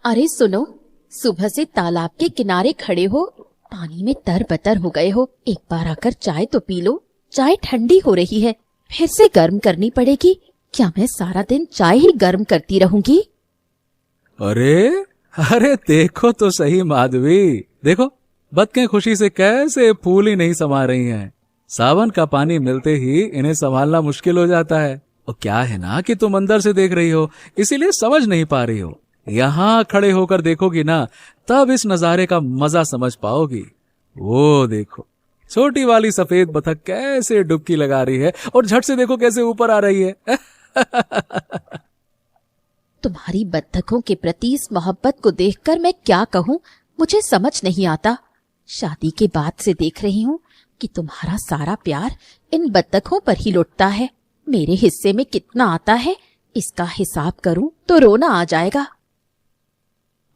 अरे सुनो, सुबह से तालाब के किनारे खड़े हो, पानी में तरबतर हो गए हो। एक बार आकर चाय तो पी लो। चाय ठंडी हो रही है, फिर से गर्म करनी पड़ेगी। क्या मैं सारा दिन चाय ही गर्म करती रहूंगी? अरे अरे देखो तो सही माधवी, देखो बतखें खुशी से कैसे फूल ही नहीं समा रही हैं। सावन का पानी मिलते ही इन्हें संभालना मुश्किल हो जाता है। और क्या है ना कि तुम अंदर से देख रही हो, इसीलिए समझ नहीं पा रही हो। यहाँ खड़े होकर देखोगी ना, तब इस नजारे का मजा समझ पाओगी। वो देखो, छोटी वाली सफेद बतख कैसे डुबकी लगा रही है और झट से देखो कैसे ऊपर आ रही है। तुम्हारी बत्तखों के प्रति इस मोहब्बत को देखकर मैं क्या कहूँ, मुझे समझ नहीं आता। शादी के बाद से देख रही हूँ कि तुम्हारा सारा प्यार इन बत्तखों पर ही लुटता है। मेरे हिस्से में कितना आता है, इसका हिसाब करूं तो रोना आ जाएगा।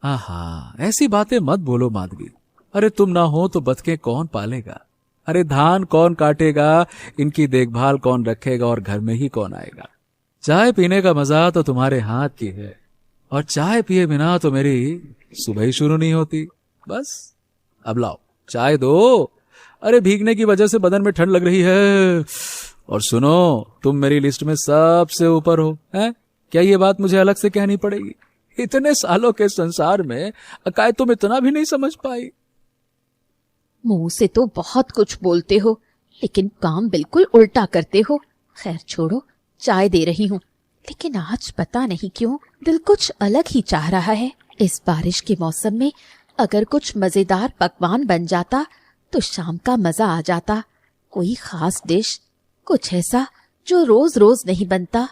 आहा, ऐसी बातें मत बोलो माधवी। अरे तुम ना हो तो बतखें कौन पालेगा? अरे धान कौन काटेगा, इनकी देखभाल कौन रखेगा और घर में ही कौन आएगा? चाय पीने का मजा तो तुम्हारे हाथ की है, और चाय पिए बिना तो मेरी सुबह ही शुरू नहीं होती। बस अब लाओ चाय दो। अरे भीगने की वजह से बदन में ठंड लग रही है। और सुनो, तुम मेरी लिस्ट में सबसे ऊपर हो, हैं? क्या ये बात मुझे अलग से कहनी पड़ेगी? इतने सालों के संसार में अकाय तुम इतना भी नहीं समझ पाई। मुंह से तो बहुत कुछ बोलते हो, लेकिन काम बिल्कुल उल्टा करते हो। खैर छोड़ो, चाय दे रही हूँ। लेकिन आज पता नहीं क्यों दिल कुछ अलग ही चाह रहा है। इस बारिश के मौसम में अगर कुछ मजेदार पकवान बन जाता तो शाम का मजा आ जाता। कोई खास डिश, कुछ ऐसा जो रोज रोज नहीं बनता।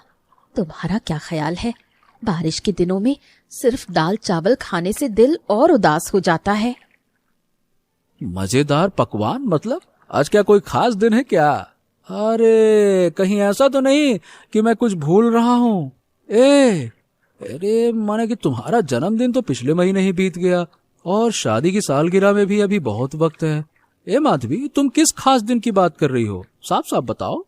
तुम्हारा क्या ख्याल है? बारिश के दिनों में सिर्फ दाल चावल खाने से दिल और उदास हो जाता है। मजेदार पकवान मतलब? आज क्या कोई खास दिन है क्या? अरे कहीं ऐसा तो नहीं कि मैं कुछ भूल रहा हूँ? अरे माने कि तुम्हारा जन्मदिन तो पिछले महीने ही बीत गया, और शादी की सालगिरह में भी अभी बहुत वक्त है। माधवी, तुम किस खास दिन की बात कर रही हो? साफ साफ बताओ।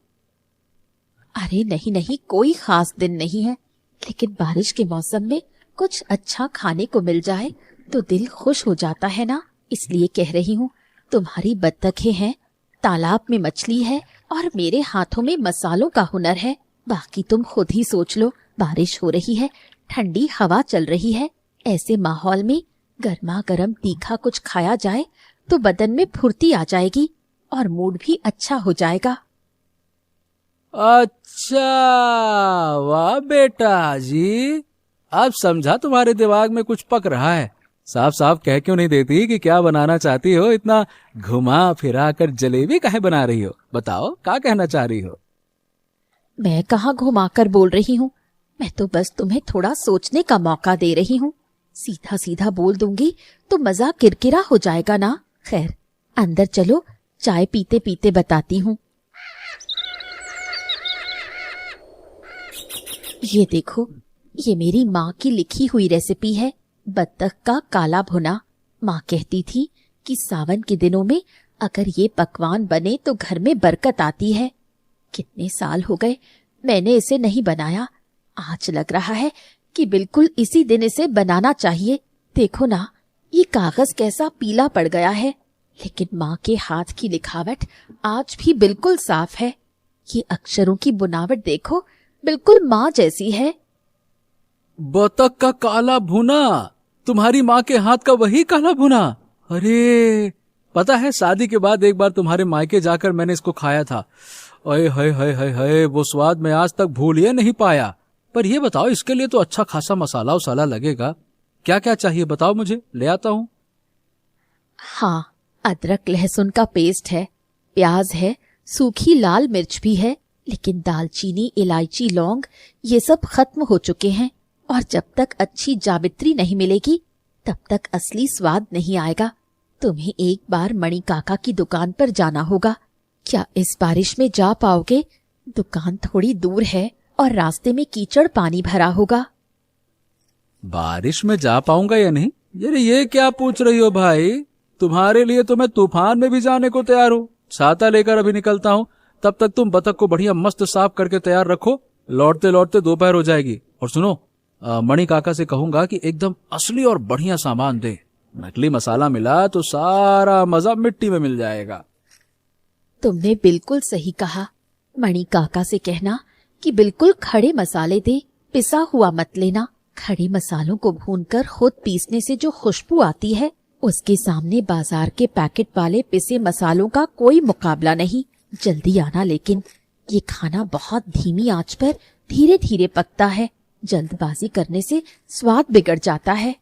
अरे नहीं नहीं, कोई खास दिन नहीं है, लेकिन बारिश के मौसम में कुछ अच्छा खाने को मिल जाए तो दिल खुश हो जाता है ना, इसलिए कह रही हूँ। तुम्हारी बत्तखें हैं, तालाब में मछली है, और मेरे हाथों में मसालों का हुनर है। बाकी तुम खुद ही सोच लो। बारिश हो रही है, ठंडी हवा चल रही है, ऐसे माहौल में गर्मा गर्म तीखा कुछ खाया जाए तो बदन में फुर्ती आ जाएगी और मूड भी अच्छा हो जाएगा। अच्छा, वाह बेटा जी, अब समझा तुम्हारे दिमाग में कुछ पक रहा है। साफ साफ कह क्यों नहीं देती कि क्या बनाना चाहती हो? इतना घुमा फिरा कर जलेबी काहे बना रही हो? बताओ, क्या कहना चाह रही हो? मैं कहाँ घुमा कर बोल रही हूँ, मैं तो बस तुम्हें थोड़ा सोचने का मौका दे रही हूँ। सीधा सीधा बोल दूंगी तो मजा किरकिरा हो जाएगा ना। खैर अंदर चलो, चाय पीते पीते बताती हूँ। ये देखो, ये मेरी माँ की लिखी हुई रेसिपी है, बत्तख का काला भुना। माँ कहती थी कि सावन के दिनों में अगर ये पकवान बने तो घर में बरकत आती है। कितने साल हो गए मैंने इसे नहीं बनाया। आज लग रहा है कि बिल्कुल इसी दिन इसे बनाना चाहिए। देखो ना, ये कागज कैसा पीला पड़ गया है, लेकिन माँ के हाथ की लिखावट आज भी बिल्कुल साफ है। ये अक्षरों की बुनावट देखो, बिल्कुल माँ जैसी है। बतख का काला भुना? तुम्हारी माँ के हाथ का वही काला भुना? अरे पता है, शादी के बाद एक बार तुम्हारे मायके जाकर मैंने इसको खाया था। अरे हाय हाय हाय हाय, वो स्वाद मैं आज तक भूल ही नहीं पाया। पर ये बताओ, इसके लिए तो अच्छा खासा मसाला उसाला लगेगा। क्या क्या चाहिए बताओ, मुझे ले आता हूँ। हाँ, अदरक लहसुन का पेस्ट है, प्याज है, सूखी लाल मिर्च भी है, लेकिन दालचीनी इलायची लौंग ये सब खत्म हो चुके हैं। और जब तक अच्छी जावित्री नहीं मिलेगी तब तक असली स्वाद नहीं आएगा। तुम्हें एक बार मणि काका की दुकान पर जाना होगा। क्या इस बारिश में जा पाओगे? दुकान थोड़ी दूर है और रास्ते में कीचड़ पानी भरा होगा। बारिश में जा पाऊंगा या नहीं? ये क्या पूछ रही हो भाई? तुम्हारे लिए तो मैं तूफान में भी जाने को तैयार हूँ। छाता लेकर अभी निकलता हूँ, तब तक तुम बतख को बढ़िया मस्त साफ करके तैयार रखो। लौटते लौटते दोपहर हो जाएगी। और सुनो, मणि काका से कहूंगा कि एकदम असली और बढ़िया सामान दे। नकली मसाला मिला तो सारा मजा मिट्टी में मिल जाएगा। तुमने बिल्कुल सही कहा। मणि काका से कहना कि बिल्कुल खड़े मसाले दे, पिसा हुआ मत लेना। खड़े मसालों को भूनकर खुद पीसने से जो खुशबू आती है, उसके सामने बाजार के पैकेट वाले पिसे मसालों का कोई मुकाबला नहीं। जल्दी आना, लेकिन ये खाना बहुत धीमी आंच पर धीरे धीरे पकता है। जल्दबाजी करने से स्वाद बिगड़ जाता है।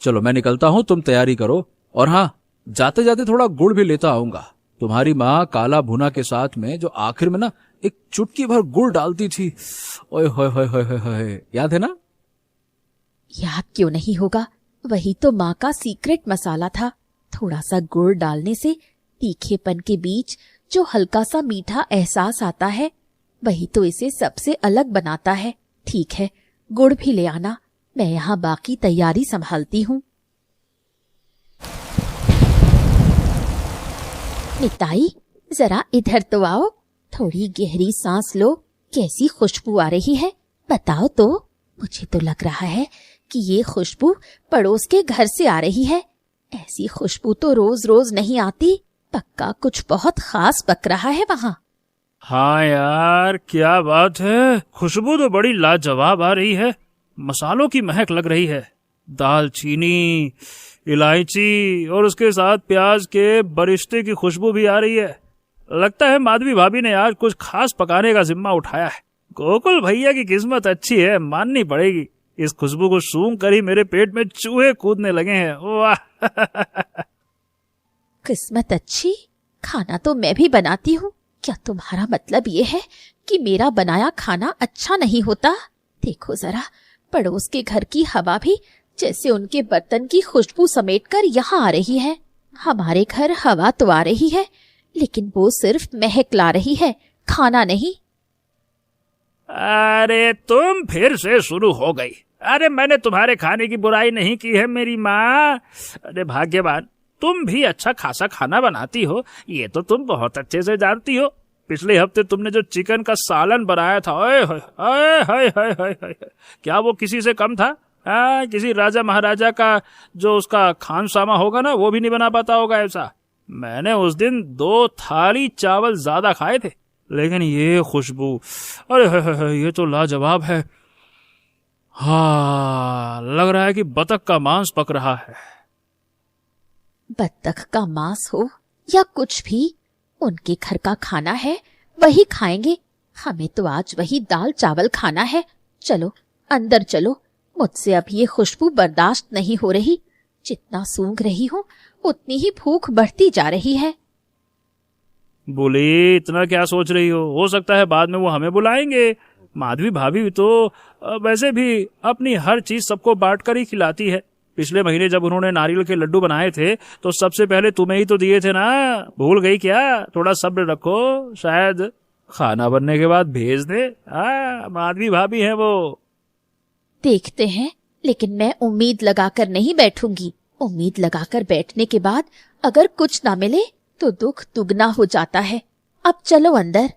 चलो मैं निकलता हूँ, तुम तैयारी करो। और हाँ, जाते जाते थोड़ा गुड़ भी लेता आऊंगा। तुम्हारी माँ काला भुना के साथ में जो आखिर में ना एक चुटकी भर गुड़ डालती थी, ओए होए होए होए होए, याद है ना? याद क्यों नहीं होगा, वही तो माँ का सीक्रेट मसाला था। थोड़ा सा गुड़ डालने से तीखेपन के बीच जो हल्का सा मीठा एहसास आता है, वही तो इसे सबसे अलग बनाता है। ठीक है, गुड़ भी ले आना, मैं यहाँ बाकी तैयारी संभालती हूँ। मिताई, जरा इधर तो आओ, थोड़ी गहरी सांस लो। कैसी खुशबू आ रही है, बताओ तो। मुझे तो लग रहा है कि ये खुशबू पड़ोस के घर से आ रही है। ऐसी खुशबू तो रोज रोज नहीं आती। पक्का कुछ बहुत खास पक रहा है वहाँ। हाँ यार, क्या बात है, खुशबू तो बड़ी लाजवाब आ रही है। मसालों की महक लग रही है, दालचीनी, इलायची और उसके साथ प्याज के बरिश्ते की खुशबू भी आ रही है। लगता है माधवी भाभी ने आज कुछ खास पकाने का जिम्मा उठाया है। गोकुल भैया की किस्मत अच्छी है, माननी पड़ेगी। इस खुशबू को सूंघ कर ही मेरे पेट में चूहे कूदने लगे हैं। वाह! किस्मत अच्छी? खाना तो मैं भी बनाती हूँ। क्या तुम्हारा मतलब ये है कि मेरा बनाया खाना अच्छा नहीं होता? देखो जरा, पड़ोस के घर की हवा भी जैसे उनके बर्तन की खुशबू समेटकर यहाँ आ रही है। हमारे घर हवा तो आ रही है, लेकिन वो सिर्फ महक ला रही है, खाना नहीं। अरे तुम फिर से शुरू हो गई। अरे मैंने तुम्हारे खाने की बुराई नहीं की है मेरी माँ। अरे भाग्यवान, तुम भी अच्छा खासा खाना बनाती हो, ये तो तुम बहुत अच्छे से जानती हो। पिछले हफ्ते तुमने जो चिकन का सालन बनाया था, ओए होए ओए होए होए, क्या वो किसी से कम था? किसी राजा महाराजा का जो उसका खानसामा होगा ना, वो भी नहीं बना पाता होगा ऐसा। मैंने उस दिन 2 थाली चावल ज्यादा खाए थे, लेकिन ये खुशबू, अरे ये तो लाजवाब है। हाँ, लग रहा है कि बतख का मांस पक रहा है। बतख का मांस हो या कुछ भी, उनके घर का खाना है, वही खाएंगे। हमें तो आज वही दाल चावल खाना है। चलो अंदर चलो, मुझसे अब ये खुशबू बर्दाश्त नहीं हो रही। जितना सूंघ रही हूँ उतनी ही भूख बढ़ती जा रही है। बोले, इतना क्या सोच रही हो सकता है बाद में वो हमें बुलाएंगे। माधवी भाभी तो वैसे भी अपनी हर चीज सबको बांट कर ही खिलाती है। पिछले महीने जब उन्होंने नारियल के लड्डू बनाए थे तो सबसे पहले तुम्हें ही तो दिए थे ना, भूल गई क्या? थोड़ा सब्र रखो, शायद खाना बनने के बाद भेज दे। माधवी भाभी है वो। देखते हैं, लेकिन मैं उम्मीद लगाकर नहीं बैठूंगी। उम्मीद लगाकर बैठने के बाद अगर कुछ ना मिले तो दुख दुगना हो जाता है। अब चलो अंदर।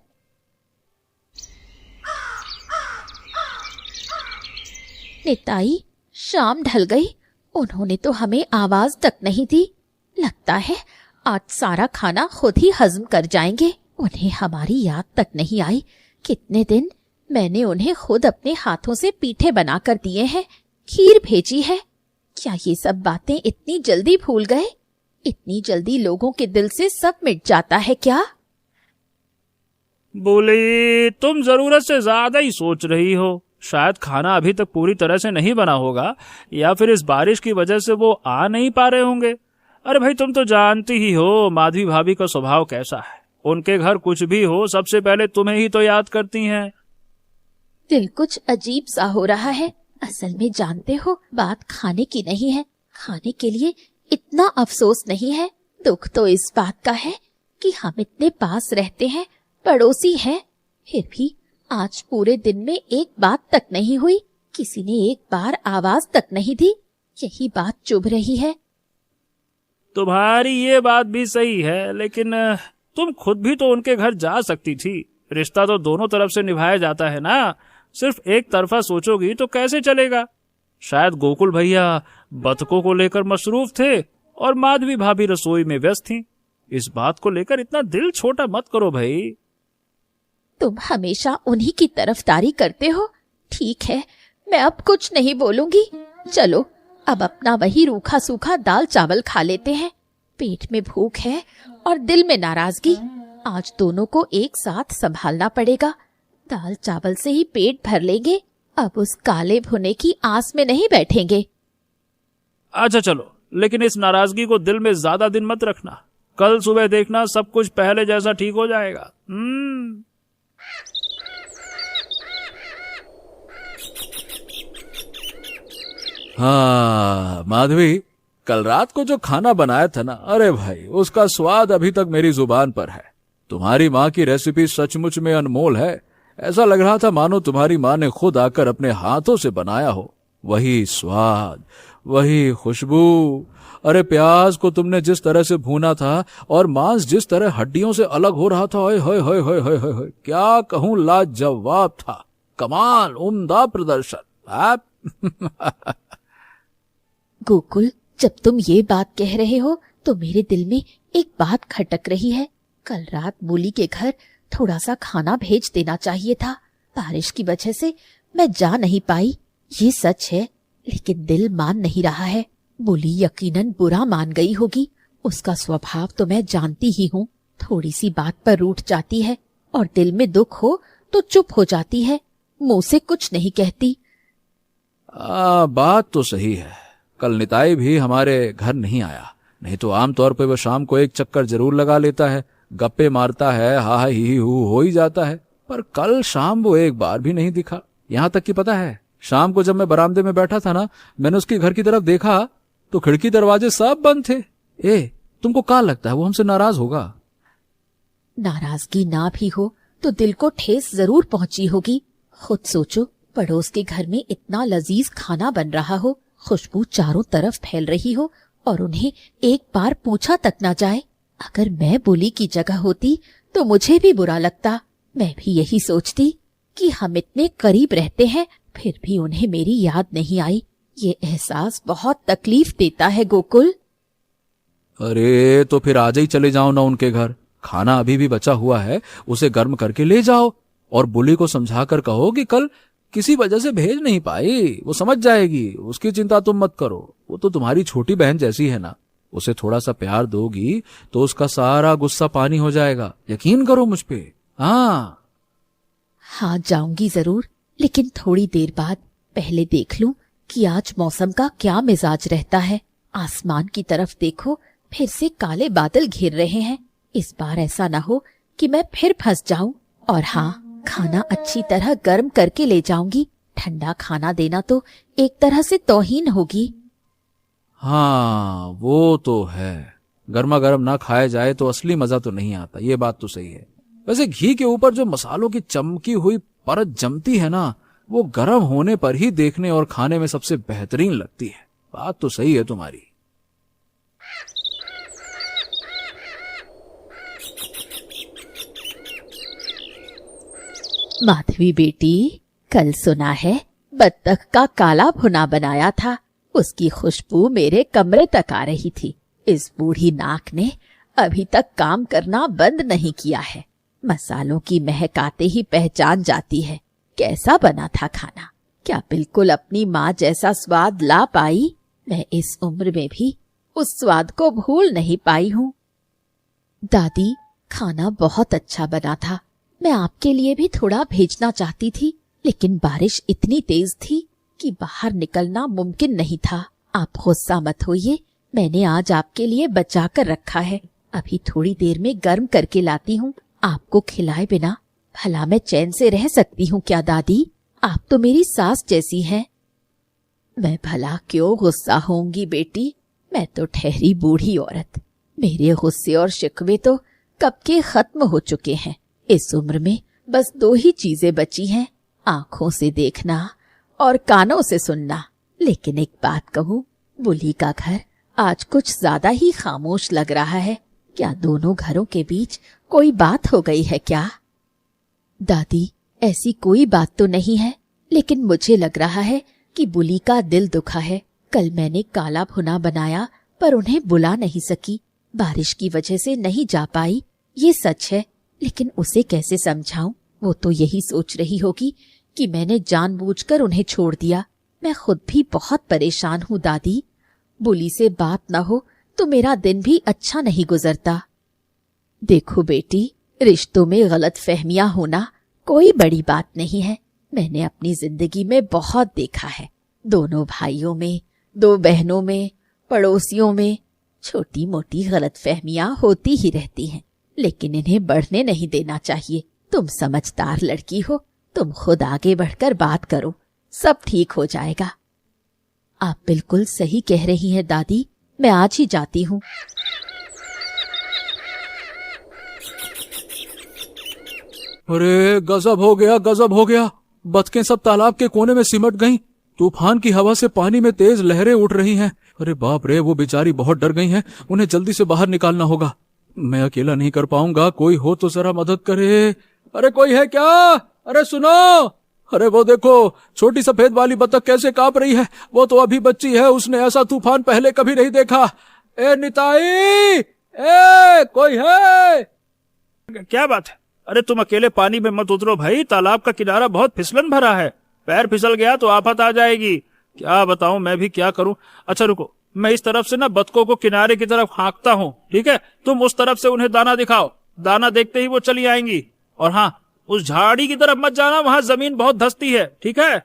निताई, शाम ढल गई, उन्होंने तो हमें आवाज तक नहीं दी। लगता है आज सारा खाना खुद ही हजम कर जाएंगे। उन्हें हमारी याद तक नहीं आई। कितने दिन मैंने उन्हें खुद अपने हाथों से पीठे बनाकर दिए हैं, खीर भेजी है। क्या ये सब बातें इतनी जल्दी भूल गए? इतनी जल्दी लोगों के दिल से सब मिट जाता है क्या? बोले, तुम जरूरत से ज्यादा ही सोच रही हो। शायद खाना अभी तक पूरी तरह से नहीं बना होगा, या फिर इस बारिश की वजह से वो आ नहीं पा रहे होंगे। अरे भाई, तुम तो जानती ही हो माधवी भाभी का स्वभाव कैसा है। उनके घर कुछ भी हो सबसे पहले तुम्हें ही तो याद करती हैं। दिल कुछ अजीब सा हो रहा है। असल में जानते हो, बात खाने की नहीं है। खाने के लिए इतना अफसोस नहीं है। दुख तो इस बात का है कि हम इतने पास रहते हैं, पड़ोसी हैं, फिर भी आज पूरे दिन में एक बात तक नहीं हुई। किसी ने एक बार आवाज तक नहीं दी। यही बात चुभ रही है। तुम्हारी ये बात भी सही है, लेकिन तुम खुद भी तो उनके घर जा सकती थी। रिश्ता तो दोनों तरफ से निभाया जाता है ना। सिर्फ एक तरफा सोचोगी तो कैसे चलेगा। शायद गोकुल भैया बतकों को लेकर मसरूफ थे और माधवी भाभी रसोई में व्यस्त थीं। इस बात को लेकर इतना दिल छोटा मत करो भाई। तुम हमेशा उन्हीं की तरफदारी करते हो। ठीक है, मैं अब कुछ नहीं बोलूंगी। चलो अब अपना वही रूखा सूखा दाल चावल खा लेते हैं। पेट में भूख है और दिल में नाराजगी। आज दोनों को एक साथ संभालना पड़ेगा। दाल चावल से ही पेट भर लेंगे, अब उस काले भुने की आस में नहीं बैठेंगे। अच्छा चलो, लेकिन इस नाराजगी को दिल में ज्यादा दिन मत रखना। कल सुबह देखना सब कुछ पहले जैसा ठीक हो जाएगा। हाँ माधवी, कल रात को जो खाना बनाया था ना, अरे भाई उसका स्वाद अभी तक मेरी जुबान पर है। तुम्हारी माँ की रेसिपी सचमुच में अनमोल है। ऐसा लग रहा था मानो तुम्हारी माँ ने खुद आकर अपने हाथों से बनाया हो। वही स्वाद, वही खुशबू। अरे प्याज को तुमने जिस तरह से भूना था और मांस जिस तरह हड्डियों से अलग हो रहा था, ओए होए होए होए होए होए, क्या कहूं, लाजवाब था। कमाल, उम्दा प्रदर्शन। गोकुल, जब तुम ये बात कह रहे हो तो मेरे दिल में एक बात खटक रही है। कल रात बोली के घर थोड़ा सा खाना भेज देना चाहिए था। बारिश की वजह से मैं जा नहीं पाई, ये सच है, लेकिन दिल मान नहीं रहा है। बोली यकीनन बुरा मान गई होगी। उसका स्वभाव तो मैं जानती ही हूँ। थोड़ी सी बात पर रूठ जाती है और दिल में दुख हो तो चुप हो जाती है, मुंह से कुछ नहीं कहती। बात तो सही है। कल निताई भी हमारे घर नहीं आया, नहीं तो आमतौर पर वह शाम को एक चक्कर जरूर लगा लेता है, गप्पे मारता है, हा ही हो ही जाता है। पर कल शाम वो एक बार भी नहीं दिखा। यहाँ तक कि पता है, शाम को जब मैं बरामदे में बैठा था ना, मैंने उसके घर की तरफ देखा तो खिड़की दरवाजे सब बंद थे। तुमको क्या लगता है वो हमसे नाराज होगा? नाराजगी ना भी हो तो दिल को ठेस जरूर पहुंची होगी। खुद सोचो, पड़ोस के घर में इतना लजीज खाना बन रहा हो, खुशबू चारों तरफ फैल रही हो और उन्हें एक बार पूछा तक ना जाए। अगर मैं बोली की जगह होती तो मुझे भी बुरा लगता। मैं भी यही सोचती कि हम इतने करीब रहते हैं फिर भी उन्हें मेरी याद नहीं आई। ये एहसास बहुत तकलीफ देता है गोकुल। अरे तो फिर आज ही चले जाओ ना उनके घर। खाना अभी भी बचा हुआ है, उसे गर्म करके ले जाओ और बुली को समझाकर कहो कि कल किसी वजह से भेज नहीं पाई। वो समझ जाएगी, उसकी चिंता तुम मत करो। वो तो तुम्हारी छोटी बहन जैसी है ना। उसे थोड़ा सा प्यार दोगी तो उसका सारा गुस्सा पानी हो जाएगा। यकीन करो मुझ पे। हाँ जाऊंगी जरूर, लेकिन थोड़ी देर बाद। पहले देख लूं कि आज मौसम का क्या मिजाज रहता है। आसमान की तरफ देखो, फिर से काले बादल घिर रहे हैं। इस बार ऐसा ना हो कि मैं फिर फंस जाऊं। और हाँ, खाना अच्छी तरह गर्म करके ले जाऊंगी। ठंडा खाना देना तो एक तरह से तौहीन होगी। हाँ वो तो है, गर्मा गर्म ना खाया जाए तो असली मजा तो नहीं आता। ये बात तो सही है। वैसे घी के ऊपर जो मसालों की चमकी हुई परत जमती है ना, वो गर्म होने पर ही देखने और खाने में सबसे बेहतरीन लगती है। बात तो सही है तुम्हारी। माधवी बेटी, कल सुना है बत्तख का काला भुना बनाया था। उसकी खुशबू मेरे कमरे तक आ रही थी। इस बूढ़ी नाक ने अभी तक काम करना बंद नहीं किया है। मसालों की महक आते ही पहचान जाती है। कैसा बना था खाना? क्या बिल्कुल अपनी माँ जैसा स्वाद ला पाई? मैं इस उम्र में भी उस स्वाद को भूल नहीं पाई हूँ। दादी, खाना बहुत अच्छा बना था। मैं आपके लिए भी थोड़ा भेजना चाहती थी, लेकिन बारिश इतनी तेज थी कि बाहर निकलना मुमकिन नहीं था। आप गुस्सा मत होइए, मैंने आज आपके लिए बचा कर रखा है। अभी थोड़ी देर में गर्म करके लाती हूँ। आपको खिलाए बिना भला मैं चैन से रह सकती हूँ क्या दादी? आप तो मेरी सास जैसी हैं। मैं भला क्यों गुस्सा होऊंगी बेटी? मैं तो ठहरी बूढ़ी औरत। मेरे गुस्से और शिकवे तो कब के खत्म हो चुके हैं। इस उम्र में बस 2 ही चीजें बची हैं, आंखों से देखना और कानों से सुनना। लेकिन एक बात कहूँ, बुली का घर आज कुछ ज्यादा ही खामोश लग रहा है। क्या दोनों घरों के बीच कोई बात हो गई है क्या? दादी, ऐसी कोई बात तो नहीं है। लेकिन मुझे लग रहा है कि बुली का दिल दुखा है। कल मैंने काला भुना बनाया पर उन्हें बुला नहीं सकी, बारिश की वजह से नहीं जा पाई, ये सच है। लेकिन उसे कैसे समझाऊं? वो तो यही सोच रही होगी कि मैंने जानबूझकर उन्हें छोड़ दिया। मैं खुद भी बहुत परेशान हूँ दादी। बुली से बात न हो तो मेरा दिन भी अच्छा नहीं गुजरता। देखो बेटी, रिश्तों में गलत फहमियां होना कोई बड़ी बात नहीं है। मैंने अपनी जिंदगी में बहुत देखा है। दोनों भाइयों में, दो बहनों में, पड़ोसियों में छोटी मोटी गलत फहमियां होती ही रहती हैं, लेकिन इन्हें बढ़ने नहीं देना चाहिए। तुम समझदार लड़की हो, तुम खुद आगे बढ़कर बात करो, सब ठीक हो जाएगा। आप बिल्कुल सही कह रही हैं दादी, मैं आज ही जाती हूँ। अरे गजब हो गया, गजब हो गया। बतखें सब तालाब के कोने में सिमट गईं। तूफान की हवा से पानी में तेज लहरें उठ रही हैं। अरे बाप रे, वो बेचारी बहुत डर गई हैं। उन्हें जल्दी से बाहर निकालना होगा। मैं अकेला नहीं कर पाऊंगा, कोई हो तो जरा मदद करे। अरे कोई है क्या? अरे सुनो, अरे वो देखो, छोटी सफेद वाली बतख कैसे कांप रही है। वो तो अभी बच्ची है, उसने ऐसा तूफान पहले कभी नहीं देखा। ए निताई, कोई है? क्या बात है? अरे तुम अकेले पानी में मत उतरो भाई, तालाब का किनारा बहुत फिसलन भरा है, पैर फिसल गया तो आफत आ जाएगी। क्या बताऊं मैं भी क्या करूं। अच्छा रुको, मैं इस तरफ से ना बतखों को किनारे की तरफ हाँकता हूँ, ठीक है? तुम उस तरफ से उन्हें दाना दिखाओ, दाना देखते ही वो चली आएंगी। और हाँ, उस झाड़ी की तरफ मत जाना, वहां जमीन बहुत धंसती है, ठीक है?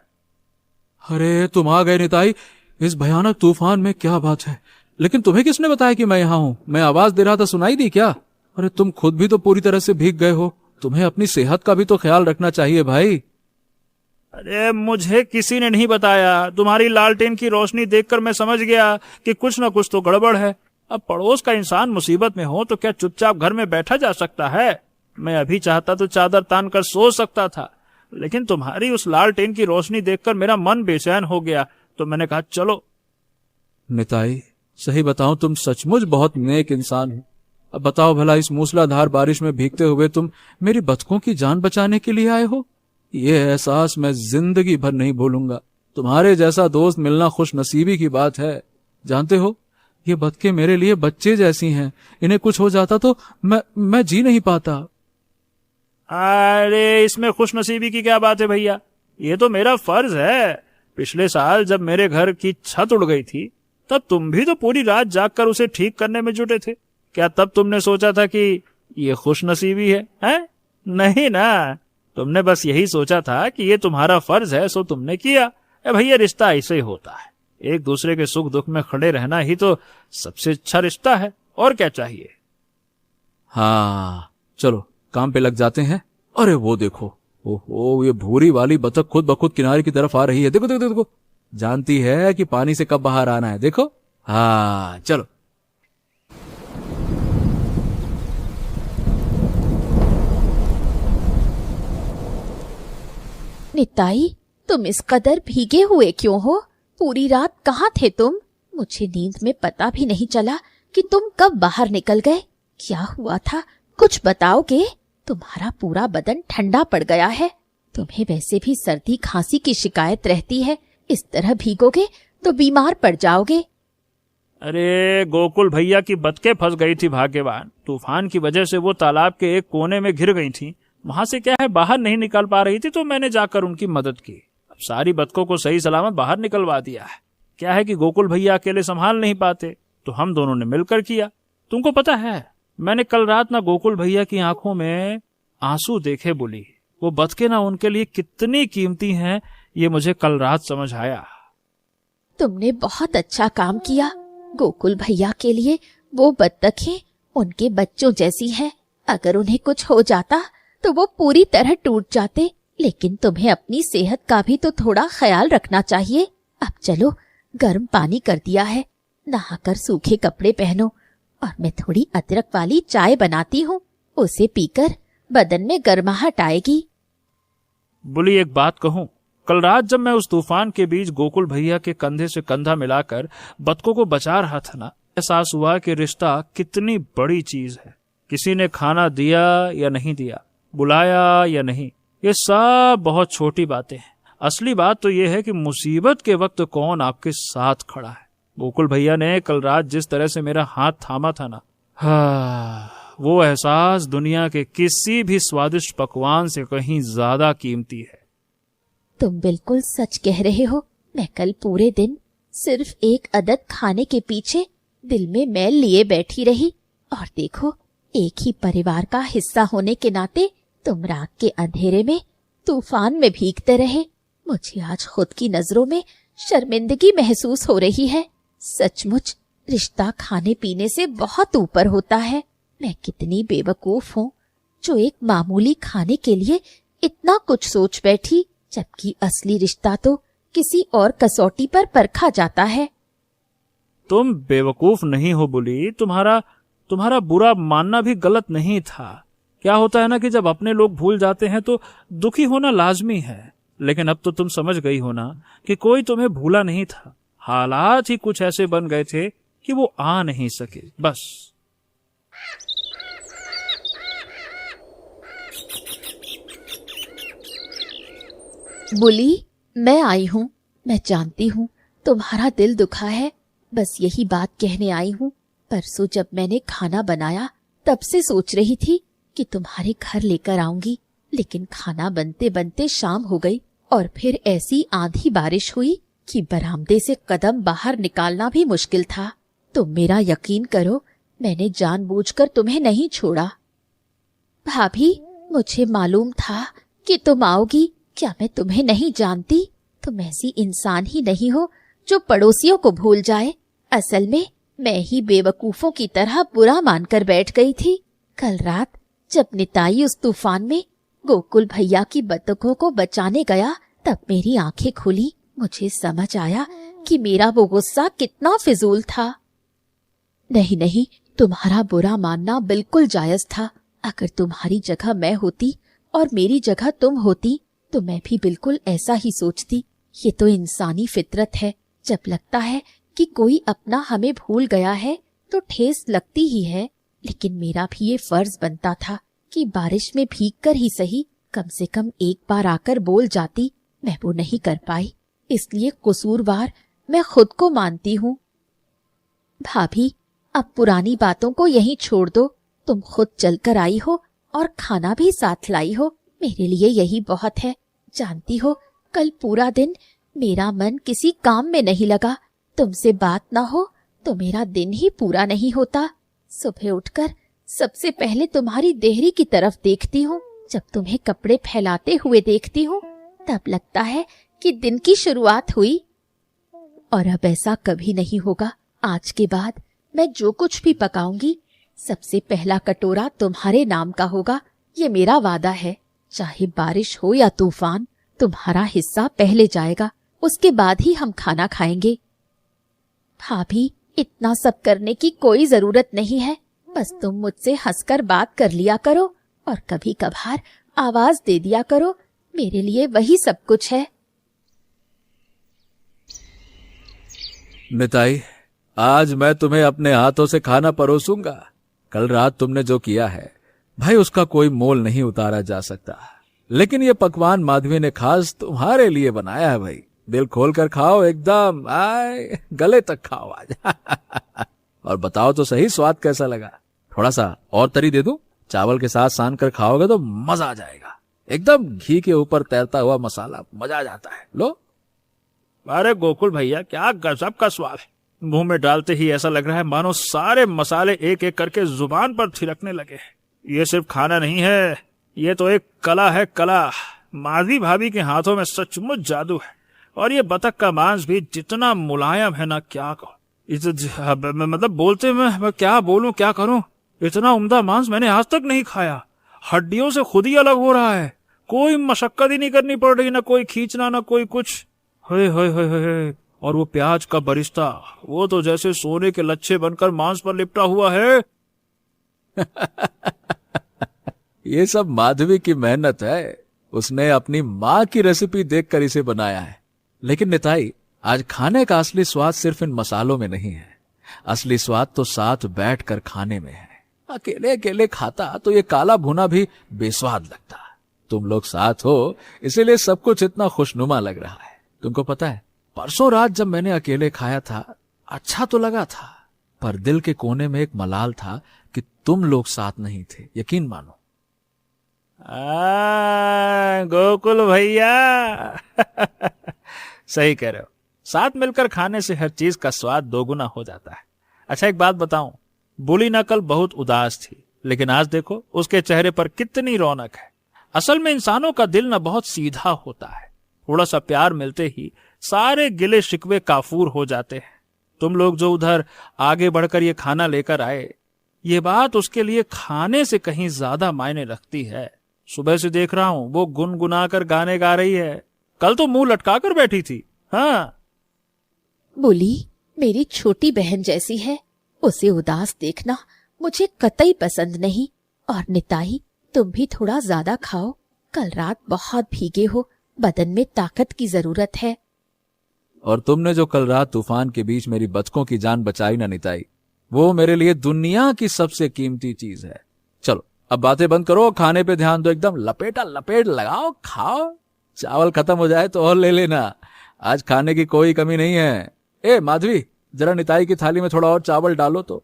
अरे तुम आ गए निताई, इस भयानक तूफान में क्या बात है? लेकिन तुम्हें किसने बताया कि मैं यहाँ हूँ? मैं आवाज दे रहा था, सुनाई दी क्या? अरे तुम खुद भी तो पूरी तरह से भीग गए हो, तुम्हें अपनी सेहत का भी तो ख्याल रखना चाहिए भाई। अरे मुझे किसी ने नहीं बताया, तुम्हारी लालटेन की रोशनी देखकर मैं समझ गया कि कुछ न कुछ तो गड़बड़ है। अब पड़ोस का इंसान मुसीबत में हो तो क्या चुपचाप घर में बैठा जा सकता है? मैं अभी चाहता तो चादर तान कर सो सकता था, लेकिन तुम्हारी उस लालटेन की रोशनी देखकर मेरा मन बेचैन हो गया, तो मैंने कहा चलो। निताई, सही बताऊं तुम सचमुच बहुत नेक इंसान हो। अब बताओ भला, इस मूसलाधार बारिश में भीगते हुए तुम मेरी बतखों की जान बचाने के लिए आए हो? ये एहसास मैं जिंदगी भर नहीं भूलूंगा। तुम्हारे जैसा दोस्त मिलना खुश नसीबी की बात है। जानते हो, ये बतखें मेरे लिए बच्चे जैसी हैं। इन्हें कुछ हो जाता तो मैं जी नहीं पाता। अरे इसमें खुश नसीबी की क्या बात है भैया, ये तो मेरा फर्ज है। पिछले साल जब मेरे घर की छत उड़ गई थी, तब तुम भी तो पूरी रात जागकर उसे ठीक करने में जुटे थे। क्या तब तुमने सोचा था कि ये खुश नसीबी है? नहीं ना, तुमने बस यही सोचा था कि ये तुम्हारा फर्ज है, सो तुमने किया। भैया, रिश्ता ऐसे ही होता है, एक दूसरे के सुख दुख में खड़े रहना ही तो सबसे अच्छा रिश्ता है, और क्या चाहिए। हाँ चलो काम पे लग जाते हैं। अरे वो देखो, ओहो, ये भूरी वाली बतख खुद ब खुद किनारे की तरफ आ रही है। देखो देखो देखो, जानती है कि पानी से कब बाहर आना है। देखो, हाँ चलो। निताई, तुम इस कदर भीगे हुए क्यों हो? पूरी रात कहाँ थे तुम? मुझे नींद में पता भी नहीं चला कि तुम कब बाहर निकल गए। क्या हुआ था, कुछ बताओगे? तुम्हारा पूरा बदन ठंडा पड़ गया है। तुम्हें वैसे भी सर्दी खांसी की शिकायत रहती है, इस तरह भीगोगे तो बीमार पड़ जाओगे। अरे गोकुल भैया की बतखें फंस गई थी भाग्यवान। तूफान की वजह से वो तालाब के एक कोने में घिर गई थी। वहां से क्या है, बाहर नहीं निकल पा रही थी, तो मैंने जाकर उनकी मदद की। अब सारी बतखों को सही सलामत बाहर निकलवा दिया है। क्या है कि गोकुल भैया अकेले संभाल नहीं पाते, तो हम दोनों ने मिलकर किया। तुमको पता है, मैंने कल रात ना गोकुल भैया की आंखों में आंसू देखे बोली। वो बतखें ना उनके लिए कितनी कीमती हैं, ये मुझे कल रात समझ आया। तुमने बहुत अच्छा काम किया। गोकुल भैया के लिए वो बतखें उनके बच्चों जैसी हैं। अगर उन्हें कुछ हो जाता तो वो पूरी तरह टूट जाते। लेकिन तुम्हें अपनी सेहत का भी तो थोड़ा ख्याल रखना चाहिए। अब चलो, गर्म पानी कर दिया है, नहाकर सूखे कपड़े पहनो, और मैं थोड़ी अदरक वाली चाय बनाती हूँ, उसे पीकर बदन में गर्माहट आएगी। बुली, एक बात कहूँ, कल रात जब मैं उस तूफान के बीच गोकुल भैया के कंधे से कंधा मिलाकर बतखों को बचा रहा था ना, एहसास हुआ कि रिश्ता कितनी बड़ी चीज है। किसी ने खाना दिया या नहीं दिया, बुलाया या नहीं, ये सब बहुत छोटी बातें हैं। असली बात तो यह है कि मुसीबत के वक्त कौन आपके साथ खड़ा है। गोकुल भैया ने कल रात जिस तरह से मेरा हाथ थामा था ना, वो एहसास दुनिया के किसी भी स्वादिष्ट पकवान से कहीं ज्यादा कीमती है। तुम बिल्कुल सच कह रहे हो। मैं कल पूरे दिन सिर्फ एक अदद खाने के पीछे दिल में मैल लिए बैठी रही, और देखो, एक ही परिवार का हिस्सा होने के नाते तुम रात के अंधेरे में तूफान में भीगते रहे। मुझे आज खुद की नजरों में शर्मिंदगी महसूस हो रही है। सचमुच रिश्ता खाने पीने से बहुत ऊपर होता है। मैं कितनी बेवकूफ हूँ जो एक मामूली खाने के लिए इतना कुछ सोच बैठी, जबकि असली रिश्ता तो किसी और कसौटी पर परखा जाता है। तुम बेवकूफ नहीं हो बुली, तुम्हारा बुरा मानना भी गलत नहीं था। क्या होता है ना कि जब अपने लोग भूल जाते हैं तो दुखी होना लाजमी है, लेकिन अब तो तुम समझ गई हो ना कि कोई तुम्हें भूला नहीं था। हालात ही कुछ ऐसे बन गए थे कि वो आ नहीं सके, बस। बुली, मैं आई हूँ। मैं जानती हूँ तुम्हारा दिल दुखा है, बस यही बात कहने आई हूँ। परसों जब मैंने खाना बनाया तब से सोच रही थी कि तुम्हारे घर लेकर आऊंगी, लेकिन खाना बनते बनते शाम हो गई और फिर ऐसी आंधी बारिश हुई कि बरामदे से कदम बाहर निकालना भी मुश्किल था। तुम मेरा यकीन करो, मैंने जानबूझकर तुम्हें नहीं छोड़ा। भाभी, मुझे मालूम था कि तुम आओगी। क्या मैं तुम्हें नहीं जानती? तुम ऐसी इंसान ही नहीं हो जो पड़ोसियों को भूल जाए। असल में मैं ही बेवकूफों की तरह बुरा मानकर बैठ गई थी। कल रात जब निताई उस तूफान में गोकुल भैया की बतखों को बचाने गया, तब मेरी आंखें खुली। मुझे समझ आया कि मेरा वो गुस्सा कितना फिजूल था। नहीं, तुम्हारा बुरा मानना बिल्कुल जायज था। अगर तुम्हारी जगह मैं होती और मेरी जगह तुम होती तो मैं भी बिल्कुल ऐसा ही सोचती। ये तो इंसानी फितरत है। जब लगता है कि कोई अपना हमें भूल गया है तो ठेस लगती ही है, लेकिन मेरा भी ये फर्ज बनता था कि बारिश में भीगकर ही सही कम से कम एक बार आकर बोल जाती। मैं वो नहीं कर पाई, इसलिए कसूरवार मैं खुद को मानती हूँ। भाभी, अब पुरानी बातों को यहीं छोड़ दो। तुम खुद चलकर आई हो और खाना भी साथ लाई हो, मेरे लिए यही बहुत है। जानती हो, कल पूरा दिन मेरा मन किसी काम में नहीं लगा। तुमसे बात ना हो तो मेरा दिन ही पूरा नहीं होता। सुबह उठकर सबसे पहले तुम्हारी देहरी की तरफ देखती हूँ। जब तुम्हें कपड़े फैलाते हुए देखती हूँ तब लगता है कि दिन की शुरुआत हुई। और अब ऐसा कभी नहीं होगा। आज के बाद मैं जो कुछ भी पकाऊंगी, सबसे पहला कटोरा तुम्हारे नाम का होगा। ये मेरा वादा है। चाहे बारिश हो या तूफान, तुम्हारा हिस्सा पहले जाएगा, उसके बाद ही हम खाना खाएंगे। भाभी, इतना सब करने की कोई जरूरत नहीं है। बस तुम मुझसे हंसकर बात कर लिया करो और कभी कभार आवाज दे दिया करो। मेरे लिए वही सब कुछ है। निताई, आज मैं तुम्हें अपने हाथों से खाना परोसूंगा। कल रात तुमने जो किया है भाई, उसका कोई मोल नहीं उतारा जा सकता। लेकिन ये पकवान माधवी ने खास तुम्हारे लिए बनाया है भाई। दिल खोलकर खाओ, एकदम आए गले तक खाओ आज। और बताओ तो सही, स्वाद कैसा लगा? थोड़ा सा और तरी दे दूं? चावल के साथ सान कर खाओगे तो मजा आ जाएगा। एकदम घी के ऊपर तैरता हुआ मसाला, मजा आ जाता है। लो। अरे गोकुल भैया, क्या गजब का स्वाद है। मुंह में डालते ही ऐसा लग रहा है मानो सारे मसाले एक एक करके जुबान पर थिरकने लगे। ये सिर्फ खाना नहीं है, ये तो एक कला है, कला। माधवी भाभी के हाथों में सचमुच जादू है। और ये बतख का मांस भी जितना मुलायम है ना, क्या कहो। मतलब बोलते मैं क्या बोलूं, क्या करूं। इतना उम्दा मांस मैंने आज तक नहीं खाया। हड्डियों से खुद ही अलग हो रहा है। कोई मशक्कत ही नहीं करनी पड़ रही, ना कोई खींचना, ना कोई कुछ। हे। और वो प्याज का बरिस्ता, वो तो जैसे सोने के लच्छे बनकर मांस पर लिपटा हुआ है। ये सब माधवी की मेहनत है। उसने अपनी माँ की रेसिपी देखकर इसे बनाया है। लेकिन निताई, आज खाने का असली स्वाद सिर्फ इन मसालों में नहीं है। असली स्वाद तो साथ बैठकर खाने में है। अकेले अकेले खाता तो ये काला भुना भी बेस्वाद लगता। तुम लोग साथ हो इसीलिए सब कुछ इतना खुशनुमा लग रहा है। तुमको पता है, परसों रात जब मैंने अकेले खाया था अच्छा तो लगा था, पर दिल के कोने में एक मलाल था कि तुम लोग साथ नहीं थे। यकीन मानो। गोकुल भैया सही कह रहे हो, साथ मिलकर खाने से हर चीज का स्वाद दोगुना हो जाता है। अच्छा एक बात बताऊं, बुली नकल बहुत उदास थी, लेकिन आज देखो उसके चेहरे पर कितनी रौनक है। असल में इंसानों का दिल ना बहुत सीधा होता है, थोड़ा सा प्यार मिलते ही सारे गिले शिकवे काफूर हो जाते हैं। तुम लोग जो उधर आगे बढ़कर ये खाना लेकर आए, ये बात उसके लिए खाने से कहीं ज्यादा मायने रखती है। सुबह से देख रहा हूं वो गुनगुनाकर गाने गा रही है, कल तो मुंह लटका कर बैठी थी। हाँ, बुली मेरी छोटी बहन जैसी है, उसे उदास देखना मुझे कतई पसंद नहीं। और निताई, तुम भी थोड़ा ज्यादा खाओ, कल रात बहुत भीगे हो, बदन में ताकत की जरूरत है। और तुमने जो कल रात तूफान के बीच मेरी बच्चों की जान बचाई ना निताई, वो मेरे लिए दुनिया की सबसे कीमती चीज है। चलो अब बातें बंद करो, खाने पे ध्यान दो, एकदम लपेटा लपेट लगाओ, खाओ। चावल खत्म हो जाए तो और ले लेना, आज खाने की कोई कमी नहीं है। ए माधवी, जरा निताई की थाली में थोड़ा और चावल डालो तो।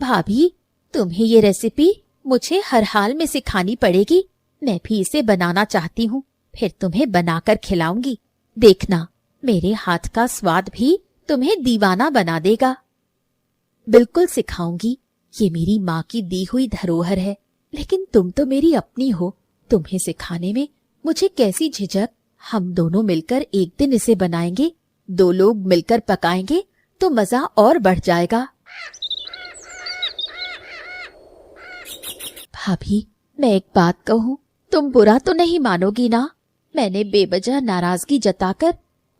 भाभी, तुम्हें ये रेसिपी मुझे हर हाल में सिखानी पड़ेगी। मैं भी इसे बनाना चाहती हूँ, फिर तुम्हें बनाकर खिलाऊंगी। देखना, मेरे हाथ का स्वाद भी तुम्हें दीवाना बना देगा। बिल्कुल सिखाऊंगी, ये मेरी माँ की दी हुई धरोहर है। लेकिन तुम तो मेरी अपनी हो, तुम्हें सिखाने में मुझे कैसी झिझक। हम दोनों मिलकर एक दिन इसे बनाएंगे, 2 लोग मिलकर पकाएंगे तो मजा और बढ़ जाएगा। भाभी, मैं एक बात कहूँ, तुम बुरा तो नहीं मानोगी ना? मैंने बेवजह नाराजगी जताकर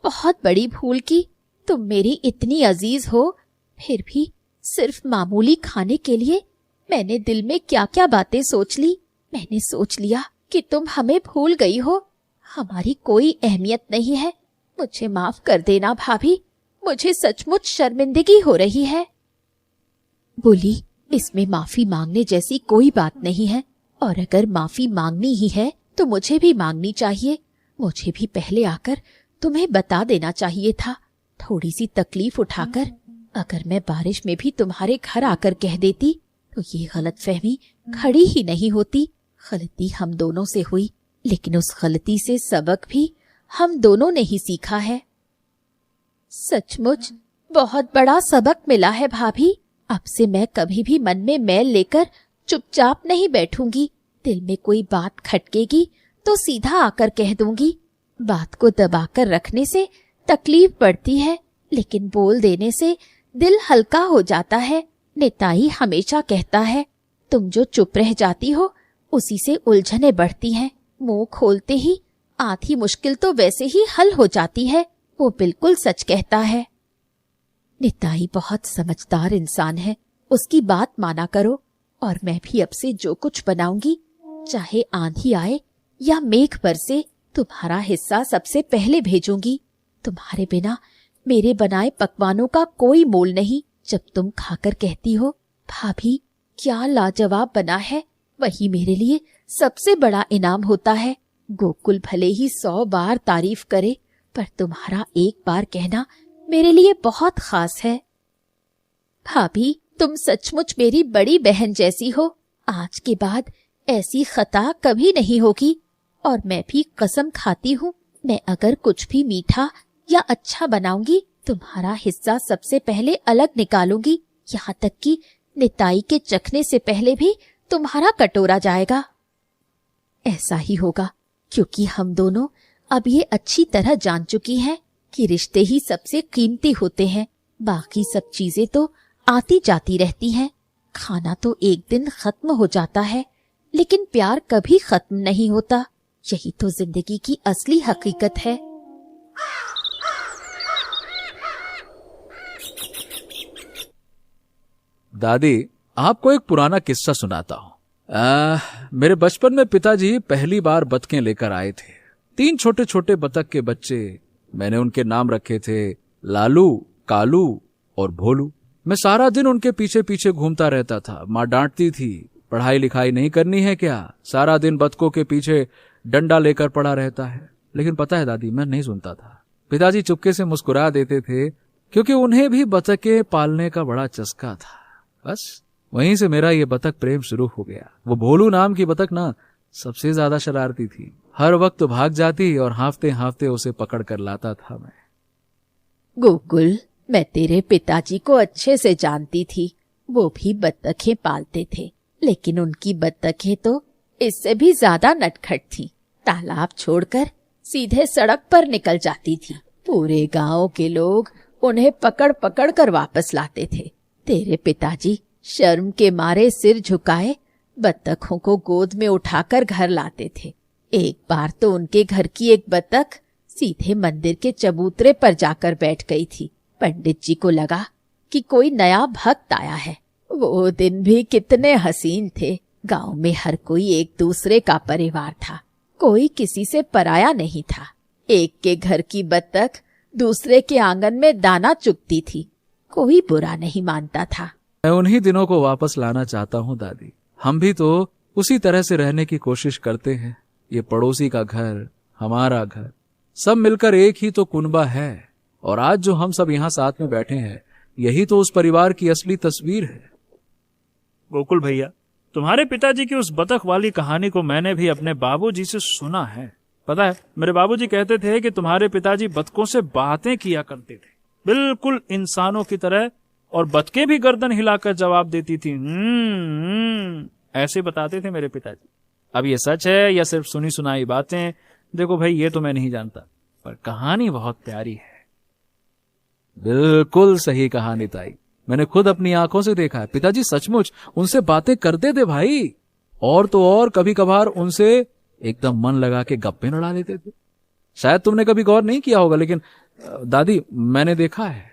बहुत बड़ी भूल की। तुम मेरी इतनी अजीज हो, फिर भी सिर्फ मामूली खाने के लिए मैंने दिल में क्या क्या बातें सोच ली। मैंने सोच लिया कि तुम हमें भूल गई हो, हमारी कोई अहमियत नहीं है। मुझे माफ कर देना भाभी, मुझे सचमुच शर्मिंदगी हो रही है। बोली, इसमें माफी मांगने जैसी कोई बात नहीं है, और अगर माफी मांगनी ही है तो मुझे भी मांगनी चाहिए। मुझे भी पहले आकर तुम्हें बता देना चाहिए था। थोड़ी सी तकलीफ उठाकर अगर मैं बारिश में भी तुम्हारे घर आकर कह देती तो ये गलतफहमी खड़ी ही नहीं होती। गलती हम दोनों से हुई, लेकिन उस गलती से सबक भी हम दोनों ने ही सीखा है। सचमुच बहुत बड़ा सबक मिला है भाभी। अब से मैं कभी भी मन में मैल लेकर चुपचाप नहीं बैठूंगी। दिल में कोई बात खटकेगी तो सीधा आकर कह दूंगी। बात को दबाकर रखने से तकलीफ बढ़ती है, लेकिन बोल देने से दिल हल्का हो जाता है। निताई हमेशा कहता है, तुम जो चुप रह जाती हो उसी से उलझने बढ़ती हैं। मुंह खोलते ही आधी मुश्किल तो वैसे ही हल हो जाती है। वो बिल्कुल सच कहता है। निताई बहुत समझदार इंसान है, उसकी बात माना करो। और मैं भी अब से जो कुछ बनाऊंगी, चाहे आंधी आए या मेघ बरसे, तुम्हारा हिस्सा सबसे पहले भेजूंगी। तुम्हारे बिना मेरे बनाए पकवानों का कोई मोल नहीं। जब तुम खाकर कहती हो, भाभी क्या लाजवाब बना है, वही मेरे लिए सबसे बड़ा इनाम होता है। गोकुल भले ही 100 बार तारीफ करे, पर तुम्हारा एक बार कहना मेरे लिए बहुत खास है। भाभी, तुम सचमुच मेरी बड़ी बहन जैसी हो। आज के बाद ऐसी खता कभी नहीं होगी। और मैं भी कसम खाती हूँ, मैं अगर कुछ भी मीठा या अच्छा बनाऊंगी, तुम्हारा हिस्सा सबसे पहले अलग निकालूंगी। यहाँ तक कि निताई के चखने से पहले भी तुम्हारा कटोरा जाएगा। ऐसा ही होगा, क्योंकि हम दोनों अब ये अच्छी तरह जान चुकी हैं कि रिश्ते ही सबसे कीमती होते हैं। बाकी सब चीजें तो आती जाती रहती हैं। खाना तो एक दिन खत्म हो जाता है, लेकिन प्यार कभी खत्म नहीं होता। यही तो जिंदगी की असली हकीकत है। दादी, आपको एक पुराना किस्सा सुनाता हूँ। मेरे बचपन में पिताजी पहली बार बतखें लेकर आए थे। 3 छोटे छोटे बतख के बच्चे। मैंने उनके नाम रखे थे लालू, कालू और भोलू। मैं सारा दिन उनके पीछे पीछे घूमता रहता था। माँ डांटती थी, पढ़ाई लिखाई नहीं करनी है क्या? सारा दिन बतखों के पीछे डंडा लेकर पड़ा रहता है। लेकिन पता है दादी, मैं नहीं सुनता था। पिताजी चुपके से मुस्कुरा देते थे, क्योंकि उन्हें भी बतखें पालने का बड़ा चस्का था। बस वहीं से मेरा ये बतख प्रेम शुरू हो गया। वो भोलू नाम की बतख ना सबसे ज्यादा शरारती थी। हर वक्त भाग जाती और हांफते हांफते उसे पकड़ कर लाता था मैं। गोकुल, मैं तेरे पिताजी को अच्छे से जानती थी। वो भी बत्तखें पालते थे, लेकिन उनकी बत्तखें तो इससे भी ज्यादा नटखट थी। तालाब छोड़कर सीधे सड़क पर निकल जाती थी। पूरे गांव के लोग उन्हें पकड़ पकड़ कर वापस लाते थे। तेरे पिताजी शर्म के मारे सिर झुकाए बत्तखों को गोद में उठाकर घर लाते थे। एक बार तो उनके घर की एक बत्तख सीधे मंदिर के चबूतरे पर जाकर बैठ गई थी। पंडित जी को लगा कि कोई नया भक्त आया है। वो दिन भी कितने हसीन थे। गांव में हर कोई एक दूसरे का परिवार था, कोई किसी से पराया नहीं था। एक के घर की बत्तख दूसरे के आंगन में दाना चुगती थी, कोई बुरा नहीं मानता था। मैं उन्हीं दिनों को वापस लाना चाहता हूँ दादी। हम भी तो उसी तरह से रहने की कोशिश करते हैं। ये पड़ोसी का घर, हमारा घर, सब मिलकर एक ही तो कुनबा है। और आज जो हम सब यहाँ साथ में बैठे हैं, यही तो उस परिवार की असली तस्वीर है। गोकुल भैया, तुम्हारे पिताजी की उस बतख वाली कहानी को मैंने भी अपने बाबूजी से सुना है। पता है, मेरे बाबूजी कहते थे कि तुम्हारे पिताजी बतखों से बातें किया करते थे, बिल्कुल इंसानों की तरह, और बतखें भी गर्दन हिलाकर जवाब देती थी। ऐसे बताते थे मेरे पिताजी। अब ये सच है या सिर्फ सुनी सुनाई बातें, देखो भाई, ये तो मैं नहीं जानता, पर कहानी बहुत प्यारी है। बिल्कुल सही कहा निताई, मैंने खुद अपनी आंखों से देखा है। पिताजी सचमुच उनसे बातें करते थे भाई। और तो और कभी कभार उनसे एकदम मन लगा के गप्पे लड़ा लेते थे। शायद तुमने कभी गौर नहीं किया होगा, लेकिन दादी, मैंने देखा है।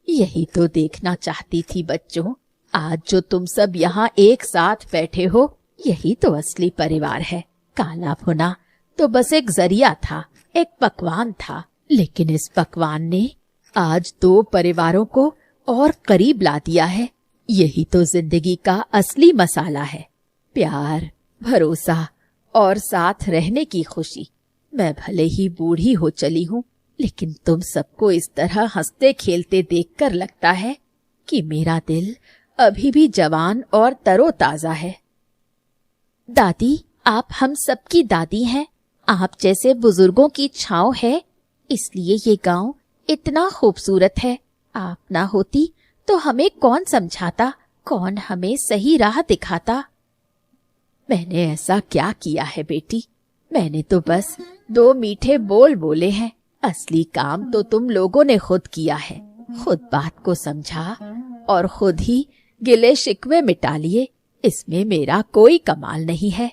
यही तो देखना चाहती थी बच्चों। आज जो तुम सब यहाँ एक साथ बैठे हो, यही तो असली परिवार है। काला भुना तो बस एक जरिया था, एक पकवान था, लेकिन इस पकवान ने आज दो परिवारों को और करीब ला दिया है। यही तो जिंदगी का असली मसाला है, प्यार, भरोसा और साथ रहने की खुशी। मैं भले ही बूढ़ी हो चली हूँ, लेकिन तुम सबको इस तरह हंसते खेलते देखकर लगता है कि मेरा दिल अभी भी जवान और तरोताजा है। दादी, आप हम सबकी दादी हैं। आप जैसे बुजुर्गों की छांव है, इसलिए ये गांव इतना खूबसूरत है। आप ना होती तो हमें कौन समझाता, कौन हमें सही राह दिखाता। मैंने ऐसा क्या किया है बेटी? मैंने तो बस दो मीठे बोल बोले हैं। असली काम तो तुम लोगों ने खुद किया है। खुद बात को समझा और खुद ही गिले शिकवे मिटा लिए। इसमें मेरा कोई कमाल नहीं है।